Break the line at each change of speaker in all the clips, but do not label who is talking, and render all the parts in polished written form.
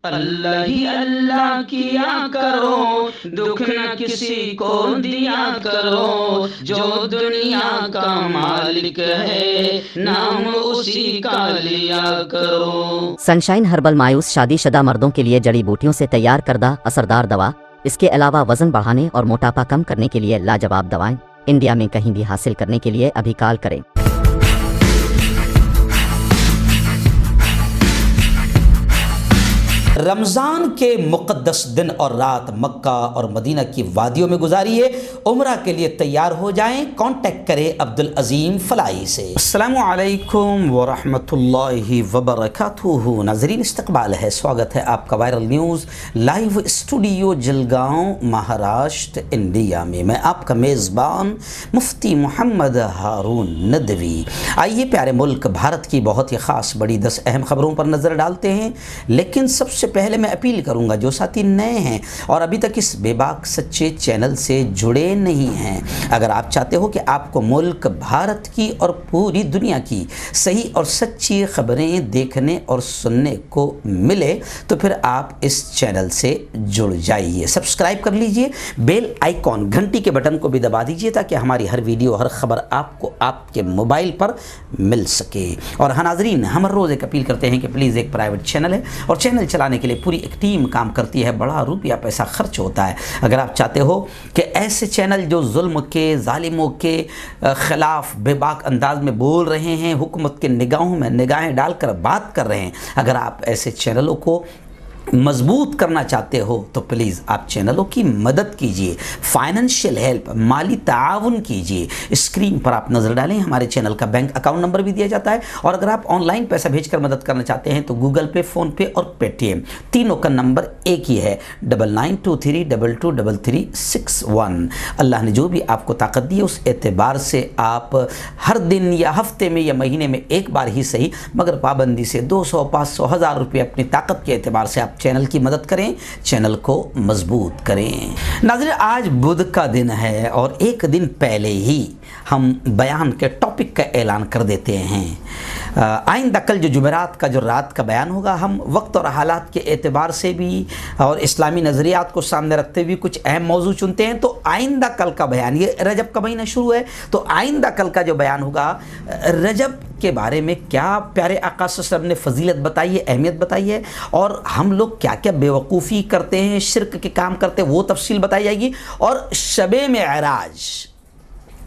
अल्लाह ही अल्लाह किया करो, दुख न किसी को दिया करो, जो दुनिया का मालिक है नाम उसी का लिया करो।
सनशाइन हर्बल मायूस शादीशुदा मर्दों के लिए जड़ी बूटियों से तैयार करदा असरदार दवा। इसके अलावा वजन बढ़ाने और मोटापा कम करने के लिए लाजवाब दवाएं इंडिया में कहीं भी हासिल करने के लिए अभी कॉल करें।
रमज़ान के मुक़द्दस दिन और रात मक्का और मदीना की वादियों में गुजारिए। उम्रा के लिए तैयार हो जाएं। कांटेक्ट करें अब्दुल अज़ीम फलाई से। अस्सलामु अलैकुम व रहमतुल्लाहि व बरकातुहू। नाज़रीन, इस्तक़बाल है, स्वागत है आपका viral news live studio Jalgaon Maharashtra India में। मैं आपका मेज़बान मुफ्ती मोहम्मद हारून नदवी। आइए प्यारे मुल्क भारत की बहुत ही ख़ास बड़ी 10 अहम ख़बरों पर नज़र डालते हैं। लेकिन सबसे पहले मैं अपील करूंगा, जो साथी नए हैं और अभी तक इस बेबाक सच्चे चैनल से जुड़े नहीं हैं, अगर आप चाहते हो कि आपको मुल्क भारत की और पूरी दुनिया की सही और सच्ची खबरें देखने और सुनने को मिले, तो फिर आप इस चैनल से जुड़ जाइए। सब्सक्राइब कर लीजिए, बेल आइकॉन घंटी के बटन को भी दबा दीजिए ताकि हमारी हर वीडियो हर खबर आपको आपके मोबाइल पर मिल सके। और हाँ नाज़रीन, हम हर रोज़ एक अपील करते हैं कि प्लीज़, एक प्राइवेट चैनल है और चैनल चलाने के लिए पूरी एक टीम काम करती है, बड़ा रुपया पैसा खर्च होता है। अगर आप चाहते हो कि ऐसे चैनल जो जुल्म के जालिमों के ख़िलाफ़ बेबाक अंदाज में बोल रहे हैं, हुकूमत के निगाहों में निगाहें डालकर बात कर रहे हैं, अगर आप ऐसे चैनलों को मजबूत करना चाहते हो तो प्लीज़ आप चैनलों की मदद कीजिए, फाइनेंशियल हेल्प, माली ताउन कीजिए। स्क्रीन पर आप नज़र डालें, हमारे चैनल का बैंक अकाउंट नंबर भी दिया जाता है। और अगर आप ऑनलाइन पैसा भेजकर मदद करना चाहते हैं तो गूगल पे, फ़ोन पे और पेटीएम, तीनों का नंबर एक ही है, 9923223361। अल्लाह ने जो भी आपको ताकत दी है उस एतबार से आप हर दिन या हफ्ते में या महीने में एक बार ही सही, मगर पाबंदी से 200, 500, 1000 रुपये अपनी ताकत के एतबार से आप चैनल की मदद करें, चैनल को मजबूत करें। नाज़रीन, आज बुध का दिन है और एक दिन पहले ही हम बयान के टॉपिक का ऐलान कर देते हैं। आइंदा कल जो जुमेरात का जो रात का बयान होगा, हम वक्त और हालात के एतबार से भी और इस्लामी नज़रियात को सामने रखते हुए कुछ अहम मौजू चुनते हैं। तो आइंदा कल का बयान, ये रजब का महीना शुरू है तो आइंदा कल का जो बयान होगा, रजब के बारे में क्या प्यारे आका सल्लल्लाहु अलैहि वसल्लम ने फजीलत बताई है, अहमियत बताई है, और हम लोग क्या क्या बेवकूफ़ी करते हैं, शिर्क के काम करते हैं, वो तफसील बताई जाएगी। और शबे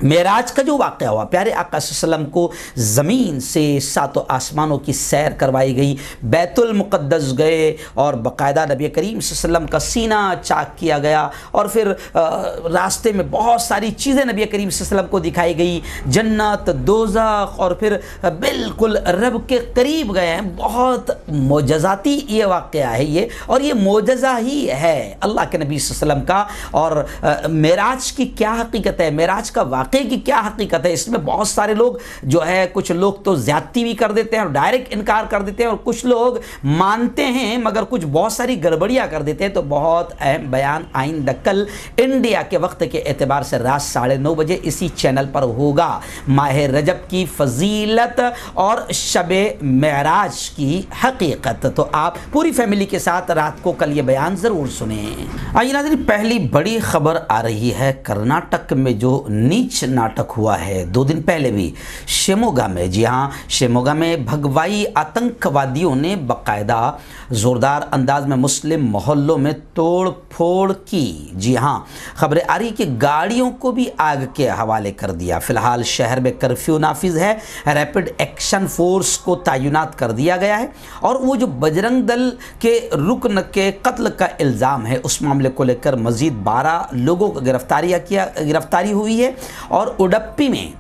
मेराज का जो वाक़या हुआ, प्यारे आका सल्लल्लाहु अलैहि वसल्लम को ज़मीन से 7 आसमानों की सैर करवाई गई, बैतुल मुक़द्दस गए और बाकायदा नबी करीम सल्लल्लाहु अलैहि वसल्लम का सीना चाक किया गया और फिर रास्ते में बहुत सारी चीज़ें नबी करीम सल्लल्लाहु अलैहि वसल्लम को दिखाई गई, जन्नत, दोज़ख, और फिर बिल्कुल रब के करीब गए हैं। बहुत मोजज़ाती ये वाक़या है ये, और ये मोजज़ा ही है अल्लाह के नबी सल्लल्लाहु अलैहि वसल्लम का। और मेराज की क्या हकीकत है, मेराज का वाक़या की क्या हकीकत है, इसमें बहुत सारे लोग जो है, कुछ लोग तो ज्यादती भी कर देते हैं और डायरेक्ट इनकार कर देते हैं, और कुछ लोग मानते हैं मगर कुछ बहुत सारी गड़बड़ियां कर देते हैं। तो बहुत अहम बयान आइंदा कल इंडिया के वक्त के एतबार से रात 9:30 बजे इसी चैनल पर होगा। माह रजब की फजीलत और शबे मेराज की हकीकत, तो आप पूरी फैमिली के साथ रात को कल ये बयान ज़रूर सुने। आइए नाज़रीन, पहली बड़ी खबर आ रही है कर्नाटक में जो नीच नाटक हुआ है 2 दिन पहले भी शिमोगा में। जी हाँ, शिमोगा में भगवाई आतंकवादियों ने बाकायदा ज़ोरदार अंदाज में मुस्लिम मोहल्लों में तोड़ फोड़ की। जी हाँ, खबरें आ रही कि गाड़ियों को भी आग के हवाले कर दिया। फिलहाल शहर में कर्फ्यू नाफिज है, रैपिड एक्शन फोर्स को तैनात कर दिया गया है, और वो जो बजरंग दल के रुकन के कत्ल का इल्ज़ाम है उस मामले को लेकर मज़ीद 12 लोगों को गिरफ्तारी हुई है। और उडप्पी में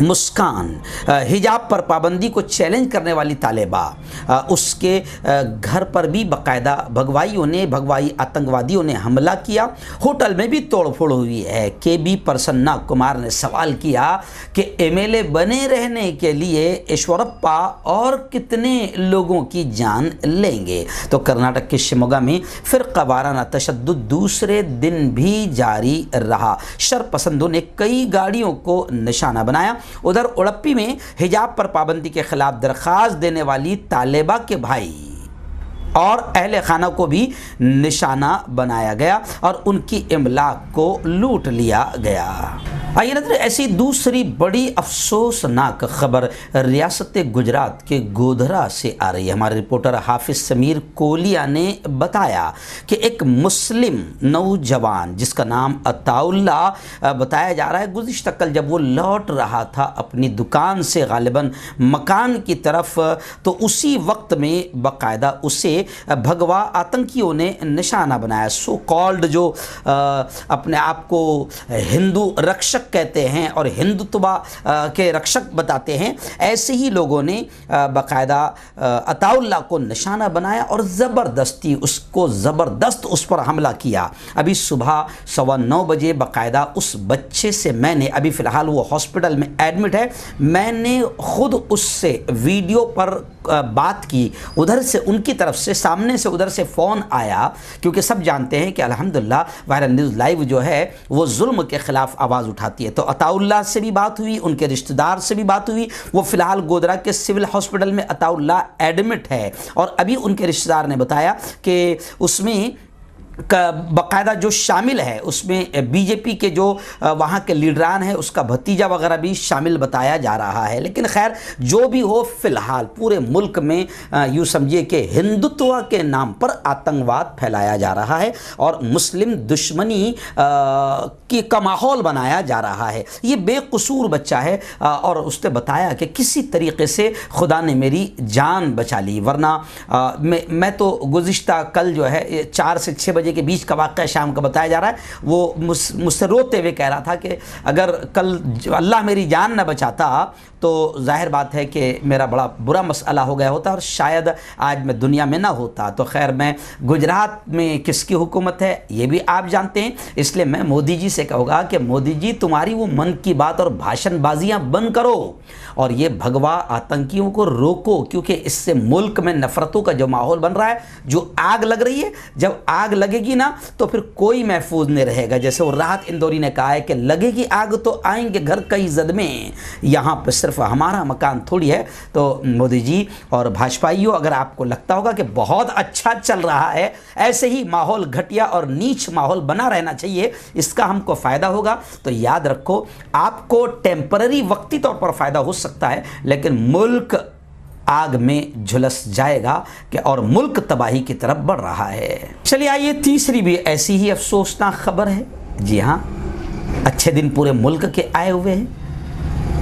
मुस्कान हिजाब पर पाबंदी को चैलेंज करने वाली तालिबा, उसके घर पर भी बाकायदा भगवाई आतंकवादियों ने हमला किया। होटल में भी तोड़फोड़ हुई है। KB प्रसन्ना कुमार ने सवाल किया कि MLA बने रहने के लिए ईश्वरप्पा और कितने लोगों की जान लेंगे। तो कर्नाटक के शिमोगा में फिरका वाराना तशद्दुद दूसरे दिन भी जारी रहा। शरपसंदों ने कई गाड़ियों को निशाना बनाया। उधर उडप्पी में हिजाब पर पाबंदी के खिलाफ दरख्वास्त देने वाली तालिबा के भाई और अहले खाना को भी निशाना बनाया गया और उनकी इमलाक को लूट लिया गया। आइए नजर ऐसी दूसरी बड़ी अफसोसनाक खबर रियासत गुजरात के गोधरा से आ रही है। हमारे रिपोर्टर हाफिज समीर कोलिया ने बताया कि एक मुस्लिम नौजवान जिसका नाम अताउल्ला बताया जा रहा है, गुज़िश्ता कल जब वो लौट रहा था अपनी दुकान से गालिबन मकान की तरफ, तो उसी वक्त में बाकायदा उसे भगवा आतंकियों ने निशाना बनाया। सो कॉल्ड जो अपने आप को हिंदू रक्षक कहते हैं और हिंदुत्व के रक्षक बताते हैं, ऐसे ही लोगों ने बाकायदा अताउल्ला को निशाना बनाया और ज़बरदस्ती ज़बरदस्त उस पर हमला किया। अभी सुबह 9:15 बजे बाकायदा उस बच्चे से मैंने, अभी फ़िलहाल वो हॉस्पिटल में एडमिट है, मैंने खुद उससे वीडियो पर बात की। उधर से उनकी तरफ से सामने से उधर से फ़ोन आया, क्योंकि सब जानते हैं कि अल्हम्दुलिल्लाह वायरल न्यूज़ लाइव जो है वो जुल्म के ख़िलाफ़ आवाज़ उठाती है। तो अताउल्ला से भी बात हुई, उनके रिश्तेदार से भी बात हुई। वो फ़िलहाल गोधरा के सिविल हॉस्पिटल में अताउल्ला एडमिट है और अभी उनके रिश्तेदार ने बताया कि उसमें बाकायदा जो शामिल है उसमें बीजेपी के जो वहाँ के लीडरान हैं उसका भतीजा वगैरह भी शामिल बताया जा रहा है। लेकिन खैर जो भी हो, फ़िलहाल पूरे मुल्क में यूँ समझिए कि हिंदुत्व के नाम पर आतंकवाद फैलाया जा रहा है और मुस्लिम दुश्मनी का माहौल बनाया जा रहा है। ये बेकसूर बच्चा है और उसने बताया कि किसी तरीके से खुदा ने मेरी जान बचा ली, वरना मैं तो गुज़िश्ता कल जो है 4 से 6 बजे के बीच का वाक़या शाम का बताया जा रहा है, वो मुझसे रोते हुए कह रहा था कि अगर कल अल्लाह मेरी जान न बचाता तो जाहिर बात है कि मेरा बड़ा बुरा मसला हो गया होता और शायद आज मैं दुनिया में ना होता। तो खैर, मैं गुजरात में किसकी हुकूमत है ये भी आप जानते हैं, इसलिए मैं मोदी जी से कहूँगा कि मोदी जी तुम्हारी वो मन की बात और भाषणबाजियाँ बंद करो और ये भगवा आतंकियों को रोको, क्योंकि इससे मुल्क में नफ़रतों का जो माहौल बन रहा है, जो आग लग रही है, जब आग लगेगी ना तो फिर कोई महफूज नहीं रहेगा। जैसे वो राहत इंदौरी ने कहा है कि लगेगी आग तो आएंगे घर कई जद में, यहाँ पर सिर्फ हमारा मकान थोड़ी है। तो मोदी जी और भाजपाइयों, अगर आपको लगता होगा कि बहुत अच्छा चल रहा है, ऐसे ही माहौल घटिया और नीच माहौल बना रहना चाहिए, इसका हमको फ़ायदा होगा, तो याद रखो आपको टेम्पररी वक्ती तौर पर फ़ायदा हो सकता है, लेकिन मुल्क आग में झुलस जाएगा कि और मुल्क तबाही की तरफ बढ़ रहा है। चलिए आइए तीसरी भी ऐसी ही अफसोसनाक खबर है। जी हाँ, अच्छे दिन पूरे मुल्क के आए हुए हैं।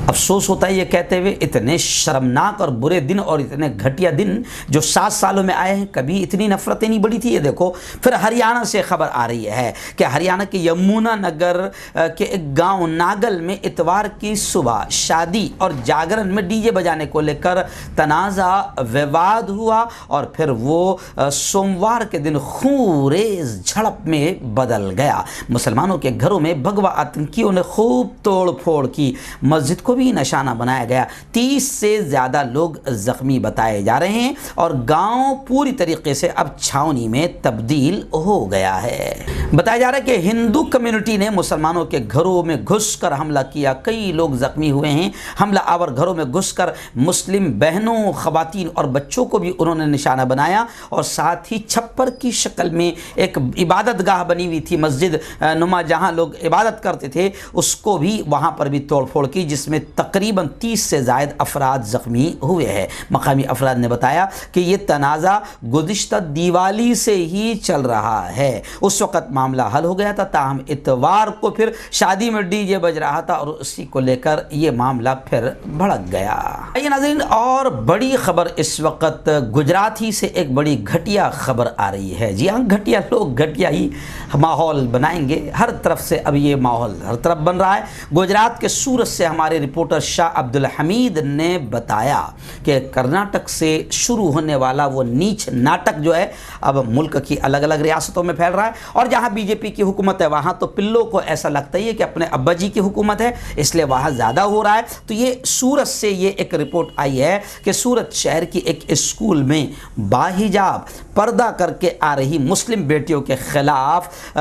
अफसोस होता है ये कहते हुए, इतने शर्मनाक और बुरे दिन और इतने घटिया दिन जो 7 सालों में आए हैं, कभी इतनी नफरतें नहीं बढ़ी थी। ये देखो, फिर हरियाणा से खबर आ रही है कि हरियाणा के यमुनानगर के एक गांव नागल में इतवार की सुबह शादी और जागरण में डीजे बजाने को लेकर तनाज़ा विवाद हुआ और फिर वो सोमवार के दिन खूरेज झड़प में बदल गया। मुसलमानों के घरों में भगवा आतंकियों ने खूब तोड़ फोड़ की, मस्जिद को भी निशाना बनाया गया। 30 से ज़्यादा लोग ज़ख्मी बताए जा रहे हैं और गांव पूरी तरीके से अब छावनी में तब्दील हो गया है। बताया जा रहा है कि हिंदू कम्युनिटी ने मुसलमानों के घरों में घुसकर हमला किया, कई लोग ज़ख्मी हुए हैं। हमला आवर घरों में घुसकर मुस्लिम बहनों, ख़वातीन और बच्चों को भी उन्होंने निशाना बनाया और साथ ही छप्पर की शक्ल में एक इबादत गाह बनी हुई थी, मस्जिद नुमा, जहाँ लोग इबादत करते थे, उसको भी वहाँ पर भी तोड़ फोड़ की, जिसमें तकरीबन 30 से ज़ायद अफराद ज़ख्मी हुए हैं। मकामी अफराद ने बताया कि ये तनाज़ा गुज़िश्ता दिवाली से ही चल रहा है। उस वक़्त मामला हल हो गया था, ताहम इतवार को फिर शादी में डीजे बज रहा था और उसी को लेकर ये मामला फिर भड़क गया। आइए नाज़रीन, और बड़ी खबर इस वक्त गुजरात ही से एक बड़ी घटिया खबर आ रही है। जी हाँ, घटिया लोग घटिया ही माहौल बनाएंगे। हर तरफ से अब ये माहौल हर तरफ बन रहा है। गुजरात के सूरत से हमारे रिपोर्टर शाह अब्दुल हमीद ने बताया कि कर्नाटक से शुरू होने वाला वो नीच नाटक जो है अब मुल्क की अलग अलग रियासतों में फैल रहा है और जहां बीजेपी की हुकूमत है वहां तो पिल्लों को ऐसा लगता ही है कि अपने अब्बा जी की हुकूमत है, इसलिए वहां ज़्यादा हो रहा है। तो ये सूरत से ये एक रिपोर्ट आई है कि सूरत शहर की एक स्कूल में बाहिजाब पर्दा करके आ रही मुस्लिम बेटियों के खिलाफ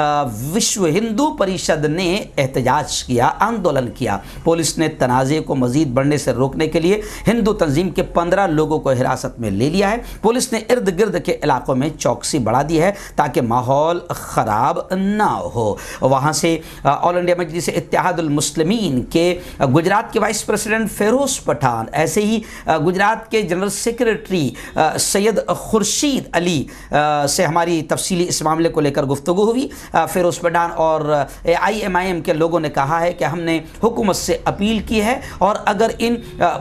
विश्व हिंदू परिषद ने एहतजाज किया, आंदोलन किया। पुलिस ने तनाज़े को मज़ीद बढ़ने से रोकने के लिए हिंदू तंजीम के 15 लोगों को हिरासत में ले लिया है। पुलिस ने इर्द गिर्द के इलाकों में चौकसी बढ़ा दी है ताकि माहौल ख़राब ना हो। वहाँ से ऑल इंडिया मजलिस इत्तेहादुल मुस्लिमीन के गुजरात के वाइस प्रेसिडेंट फ़िरोज़ पठान, ऐसे ही गुजरात के जनरल सेक्रेटरी सैयद खुर्शीद अली से हमारी तफसीली इस मामले को लेकर गुफ्तगू हुई। फ़िरोज़ पठान और IMIM के लोगों ने कहा है कि हमने हुकूमत से अपील की है और अगर इन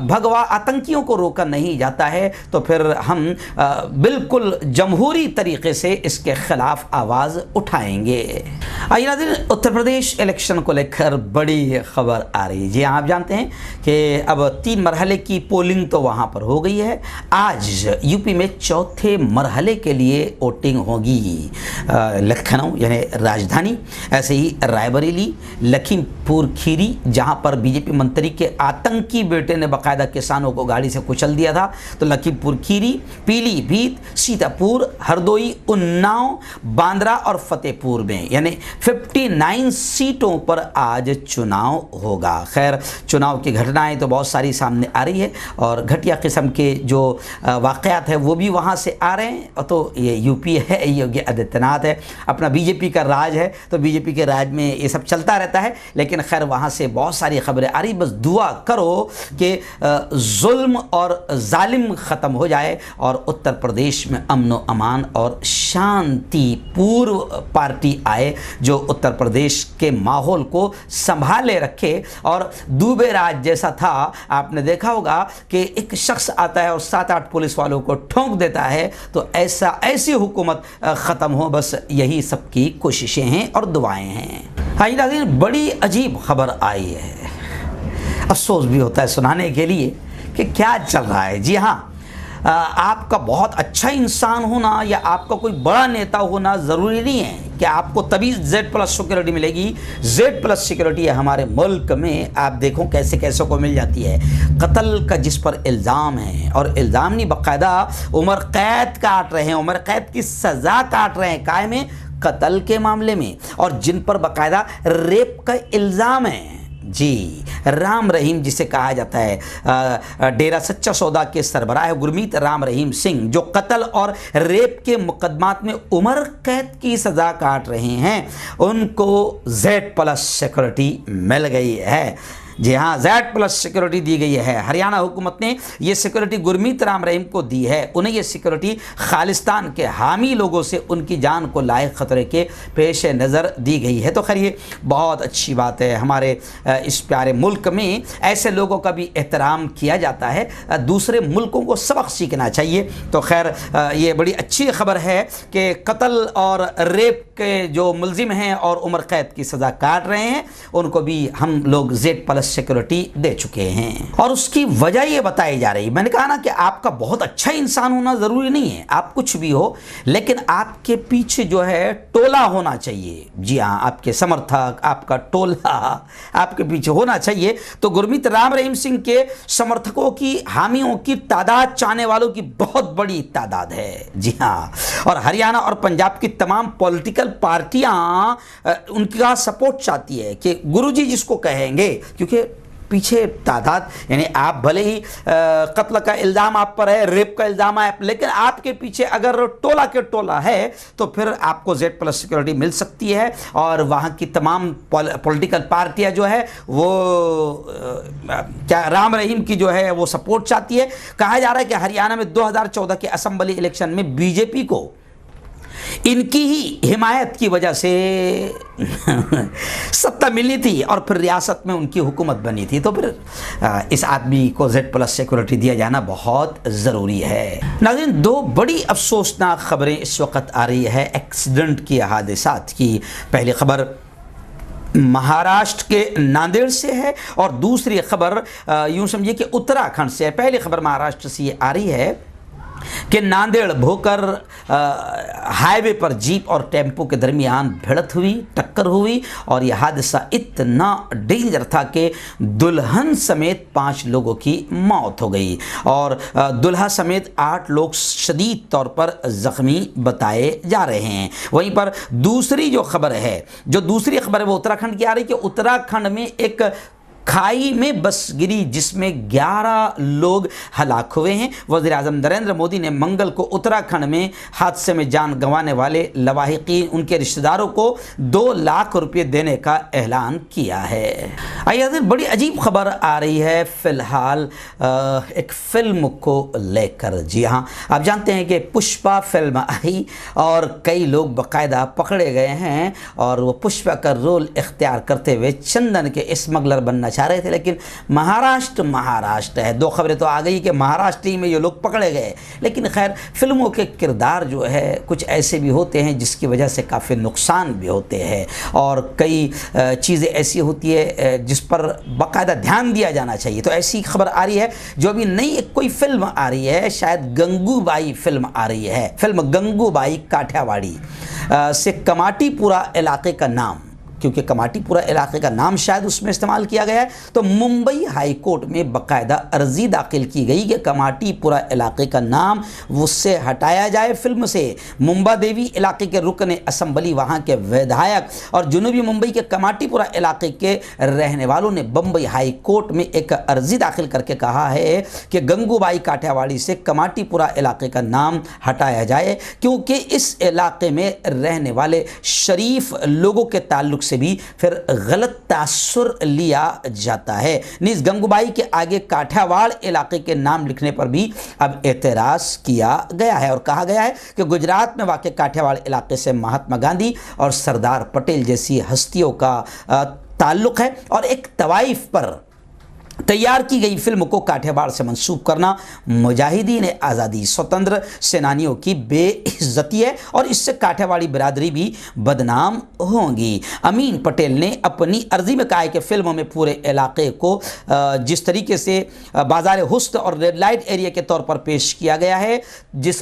भगवा आतंकियों को रोका नहीं जाता है तो फिर हम बिल्कुल जमहूरी तरीके से इसके खिलाफ आवाज़ उठाएंगे। आइए नाज़रीन, उत्तर प्रदेश इलेक्शन को लेकर बड़ी खबर आ रही है। जी आप जानते हैं कि अब 3 मरहले की पोलिंग तो वहाँ पर हो गई है। आज यूपी में चौथे मरहले के लिए वोटिंग होगी। लखनऊ यानी राजधानी, ऐसे ही रायबरेली, लखीमपुर खीरी जहां पर बीजेपी मंत्री के आतंकी बेटे ने बाकायदा किसानों को गाड़ी से कुचल दिया था, तो लखीमपुर खीरी, पीलीभीत, सीतापुर, हरदोई, उन्नाव, बांद्रा और फतेहपुर में यानी 59 सीटों पर आज चुनाव होगा। खैर, चुनाव की घटनाएं तो बहुत सारी सामने आ रही है और घटिया किस्म के जो वाक़यात है वो भी वहाँ से आ रहे हैं। तो ये यूपी है, योगी आदित्यनाथ है, अपना बीजेपी का राज है, तो बीजेपी के राज में ये सब चलता रहता है। लेकिन खैर वहाँ से बहुत सारी खबरें आ रही। बस दुआ करो कि जुल्म और जालिम ख़त्म हो जाए और उत्तर प्रदेश में अमन व अमान और शांति पूर्व पार्टी आए जो उत्तर प्रदेश के माहौल को संभाले रखे। और दुबे राज जैसा था, आपने देखा होगा कि एक शख्स आता है और 7-8 पुलिस वालों को ठोंक देता है, तो ऐसी हुकूमत ख़त्म हो, बस यही सबकी कोशिशें हैं और दुआएं हैं। हाँ नाज़रीन, बड़ी अजीब खबर आई है, अफसोस भी होता है सुनाने के लिए कि क्या चल रहा है। जी हाँ, आपका बहुत अच्छा इंसान होना या आपका कोई बड़ा नेता होना ज़रूरी नहीं है कि आपको तभी Z+ सिक्योरिटी मिलेगी। Z+ सिक्योरिटी है हमारे मुल्क में, आप देखो कैसे कैसे को मिल जाती है। कत्ल का जिस पर इल्ज़ाम है, और इल्ज़ाम नहीं, बाकायदा उम्र कैद काट रहे हैं, उम्र कैद की सज़ा काट रहे हैं कायम में कत्ल के मामले में, और जिन पर बाकायदा रेप का इल्ज़ाम है। जी, राम रहीम जिसे कहा जाता है, डेरा सच्चा सौदा के सरबराह गुरमीत राम रहीम सिंह, जो कत्ल और रेप के मुकदमात में उम्र कैद की सज़ा काट रहे हैं, उनको Z+ सिक्योरिटी मिल गई है। जी हाँ, Z+ सिक्योरिटी दी गई है। हरियाणा हुकूमत ने ये सिक्योरिटी गुरमीत राम रहीम को दी है। उन्हें ये सिक्योरिटी खालिस्तान के हामी लोगों से उनकी जान को लायक ख़तरे के पेश नज़र दी गई है। तो खैर ये बहुत अच्छी बात है, हमारे इस प्यारे मुल्क में ऐसे लोगों का भी एहतराम किया जाता है, दूसरे मुल्कों को सबक सीखना चाहिए। तो खैर ये बड़ी अच्छी खबर है कि कत्ल और रेप के जो मुलजिम हैं और उम्र कैद की सज़ा काट रहे हैं, उनको भी हम लोग Z+ सिक्योरिटी दे चुके हैं। और उसकी वजह ये बताई जा रही, मैंने कहा ना कि आपका बहुत अच्छा इंसान होना ज़रूरी नहीं है, आप कुछ भी हो, लेकिन आपके पीछे जो है टोला होना चाहिए। जी हाँ, आपके समर्थक, आपका टोला आपके पीछे होना चाहिए। तो गुरमीत राम रहीम सिंह के समर्थकों की, हामियों की तादाद, चाहने वालों की बहुत बड़ी तादाद है। जी हाँ, और हरियाणा और पंजाब की तमाम पॉलिटिकल पार्टियां उनका सपोर्ट चाहती है कि गुरुजी जिसको कहेंगे, क्योंकि पीछे तादाद, यानी आप भले ही कत्ल का इल्ज़ाम आप पर है, रेप का इल्ज़ाम है, लेकिन आपके पीछे अगर टोला के टोला है तो फिर आपको Z+ सिक्योरिटी मिल सकती है। और वहाँ की तमाम पॉलिटिकल पार्टियाँ जो है वो क्या राम रहीम की जो है वो सपोर्ट चाहती है। कहा जा रहा है कि हरियाणा में 2014 के असेंबली इलेक्शन में बीजेपी को इनकी ही हिमायत की वजह से सत्ता मिली थी और फिर रियासत में उनकी हुकूमत बनी थी। तो फिर इस आदमी को Z+ सिक्योरिटी दिया जाना बहुत ज़रूरी है। नाज़रीन, 2 बड़ी अफसोसनाक खबरें इस वक्त आ रही है एक्सीडेंट की, हादसात की। पहली खबर महाराष्ट्र के नांदेड़ से है और दूसरी खबर यूँ समझिए कि उत्तराखंड से है। पहली खबर महाराष्ट्र से ये आ रही है कि नांदेड़ भोकर हाईवे पर जीप और टेम्पो के दरमियान भिड़ंत हुई, टक्कर हुई, और यह हादसा इतना डेंजर था कि दुल्हन समेत 5 लोगों की मौत हो गई और दुल्हा समेत 8 लोग शदीद तौर पर ज़ख्मी बताए जा रहे हैं। वहीं पर दूसरी जो खबर है वो उत्तराखंड की आ रही है कि उत्तराखंड में एक खाई में बस गिरी जिसमें 11 लोग हलाक हुए हैं। वज़ीर आज़म नरेंद्र मोदी ने मंगल को उत्तराखंड में हादसे में जान गंवाने वाले लवाहिकीन उनके रिश्तेदारों को 2 लाख रुपये देने का ऐलान किया है। आइए, बड़ी अजीब खबर आ रही है फ़िलहाल एक फ़िल्म को लेकर। जी हाँ, आप जानते हैं कि पुष्पा फिल्म आई और कई लोग बाकायदा पकड़े गए हैं और वो पुष्पा का रोल इख्तियार करते हुए चंदन के स्मगलर बनना चाह रहे थे, लेकिन महाराष्ट्र है। 2 खबरें तो आ गई कि महाराष्ट्र ही में ये लोग पकड़े गए, लेकिन खैर फिल्मों के किरदार जो है कुछ ऐसे भी होते हैं जिसकी वजह से काफ़ी नुकसान भी होते हैं और कई चीज़ें ऐसी होती है जिस पर बाकायदा ध्यान दिया जाना चाहिए। तो ऐसी खबर आ रही है, जो अभी नई कोई फिल्म आ रही है, शायद गंगूबाई फिल्म आ रही है। फिल्म गंगूबाई काठियावाड़ी से कमाटीपुरा इलाके का नाम, क्योंकि कमाटीपुरा इलाके का नाम शायद उसमें इस्तेमाल किया गया है, तो मुंबई हाई कोर्ट में बाकायदा अर्जी दाखिल की गई कि कमाटीपुरा इलाके का नाम उससे हटाया जाए फिल्म से। मुंबा देवी इलाके के रुकन असम्बली, वहाँ के विधायक और जनूबी मुंबई के कमाटीपुरा इलाके के रहने वालों ने बम्बई हाई कोर्ट में एक अर्जी दाखिल करके कहा है कि गंगूबाई काठियावाड़ी से कमाटीपुरा इलाके का नाम हटाया जाए, क्योंकि इस इलाके में रहने वाले शरीफ लोगों के ताल्लुक से भी फिर गलत तासुर लिया जाता है। नीज गंगूबाई के आगे काठियावाड़ इलाके के नाम लिखने पर भी अब एतराज किया गया है और कहा गया है कि गुजरात में वाक़ काठियावाड़ इलाके से महात्मा गांधी और सरदार पटेल जैसी हस्तियों का ताल्लुक है और एक तवाइफ पर तैयार की गई फिल्म को काठियावाड़ से मंसूब करना मुजाहिदीन आज़ादी स्वतंत्र सेनानियों की बेइज्जती है और इससे काठियावाड़ी बिरादरी भी बदनाम होंगी। अमीन पटेल ने अपनी अर्जी में कहा है कि फिल्म में पूरे इलाके को जिस तरीके से बाज़ार हुस्न और रेड लाइट एरिया के तौर पर पेश किया गया है,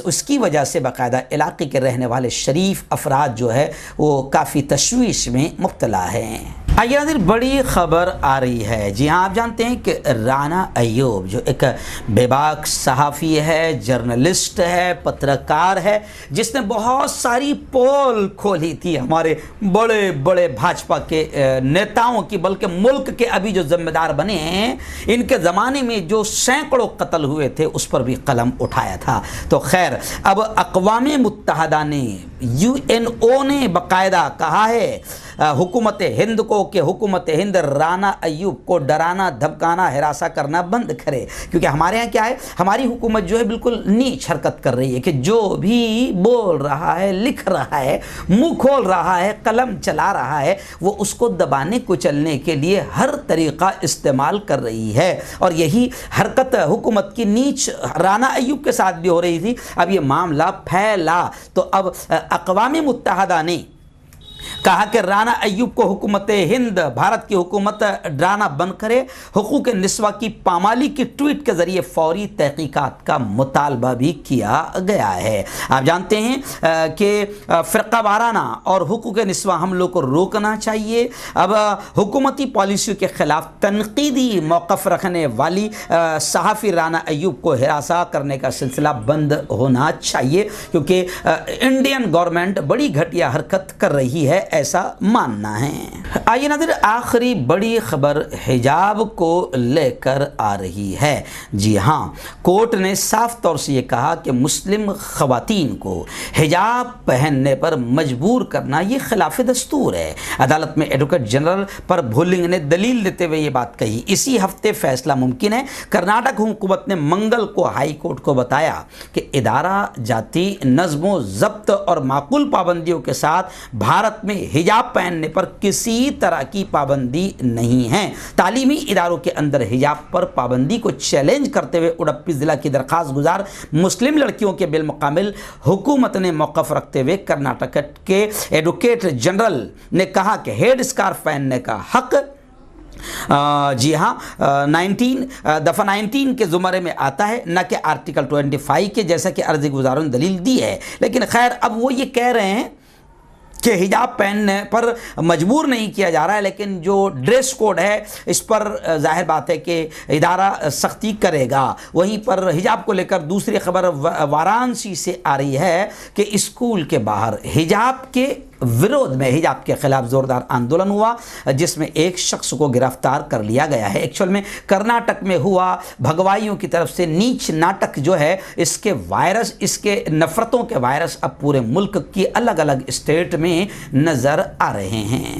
उसकी वजह से बाकायदा इलाके के रहने वाले शरीफ अफराद जो है वो काफ़ी तशवीश में मुब्तला हैं। आइए नाज़रीन, बड़ी खबर आ रही है। जी हाँ, आप जानते हैं कि राना अय्यूब जो एक बेबाक सहाफ़ी है, जर्नलिस्ट है, पत्रकार है, जिसने बहुत सारी पोल खोली थी हमारे बड़े बड़े भाजपा के नेताओं की, बल्कि मुल्क के अभी जो जिम्मेदार बने हैं इनके ज़माने में जो सैकड़ों कत्ल हुए थे उस पर भी कलम उठाया था। तो खैर, अब अक़वाम मुत्तहदा ने, UNO ने बाकायदा कहा है हुकूमत हिंद को कि हुकूमत हिंद राना अय्यूब को डराना, धमकाना, हिरासा करना बंद करे, क्योंकि हमारे यहाँ क्या है, हमारी हुकूमत जो है बिल्कुल नीच हरकत कर रही है कि जो भी बोल रहा है, लिख रहा है, मुंह खोल रहा है, कलम चला रहा है, वो उसको दबाने कुचलने के लिए हर तरीक़ा इस्तेमाल कर रही है। और यही हरकत हुकूमत की नीच राना अय्यूब के साथ भी हो रही थी। अब ये मामला फैला तो अब अक़वाम मुत्तहदा ने कहा कि राना अय्यूब को हुकूमत हिंद, भारत की हुकूमत डराना बंद करे, हुकूक निस्वा की पामाली की ट्वीट के ज़रिए फौरी तहकीकात का मुतालबा भी किया गया है। आप जानते हैं कि फ़िरक़ा वाराना और हुकूक निस्वा हमलों को रोकना चाहिए। अब हुकूमती पॉलिसियों के ख़िलाफ़ तनक़ीदी मौक़िफ़ रखने वाली सहाफ़ी राना अय्यूब को हिरासा करने का सिलसिला बंद होना चाहिए, क्योंकि इंडियन गवर्नमेंट बड़ी घटिया हरकत कर रही है, ऐसा मानना है। आइए नाज़रीन, आखिरी बड़ी खबर हिजाब को लेकर आ रही है। जी हाँ, कोर्ट ने साफ तौर से ये कहा कि मुस्लिम ख़वातीन को हिजाब पहनने पर मजबूर करना ये खिलाफ दस्तूर है। अदालत में एडवोकेट जनरल पर भोलिंग ने दलील देते हुए ये बात कही। इसी हफ्ते फैसला मुमकिन है। कर्नाटक हुकूमत ने मंगल को हाई कोर्ट को बताया कि इदारा जाती नज़्मो ज़ब्त और माकूल पाबंदियों के साथ भारत में हिजाब पहनने पर किसी तरह की पाबंदी नहीं है। तालीमी इदारों के अंदर हिजाब पर पाबंदी को चैलेंज करते हुए उडुपी ज़िला की दरख्वास्त गुजार मुस्लिम लड़कियों के बिलमुकामिल हुकूमत ने मौक़िफ़ रखते हुए कर्नाटक के एडवोकेट जनरल ने कहा कि हेड स्कार्फ पहनने का हक जी हाँ 19 के ज़ुमरे में आता है, न कि आर्टिकल 25 के, जैसा कि अर्ज़ी गुजारों ने दलील दी है। लेकिन खैर, अब वो ये कह रहे हैं कि हिजाब पहनने पर मजबूर नहीं किया जा रहा है, लेकिन जो ड्रेस कोड है इस पर जाहिर बात है कि इदारा सख्ती करेगा। वहीं पर हिजाब को लेकर दूसरी खबर वाराणसी से आ रही है कि स्कूल के बाहर हिजाब के विरोध में हिजाब के खिलाफ ज़ोरदार आंदोलन हुआ, जिसमें एक शख्स को गिरफ्तार कर लिया गया है। एक्चुअल में कर्नाटक में हुआ भगवाइयों की तरफ से नीच नाटक जो है, इसके वायरस, इसके नफ़रतों के वायरस अब पूरे मुल्क की अलग अलग स्टेट में नज़र आ रहे हैं।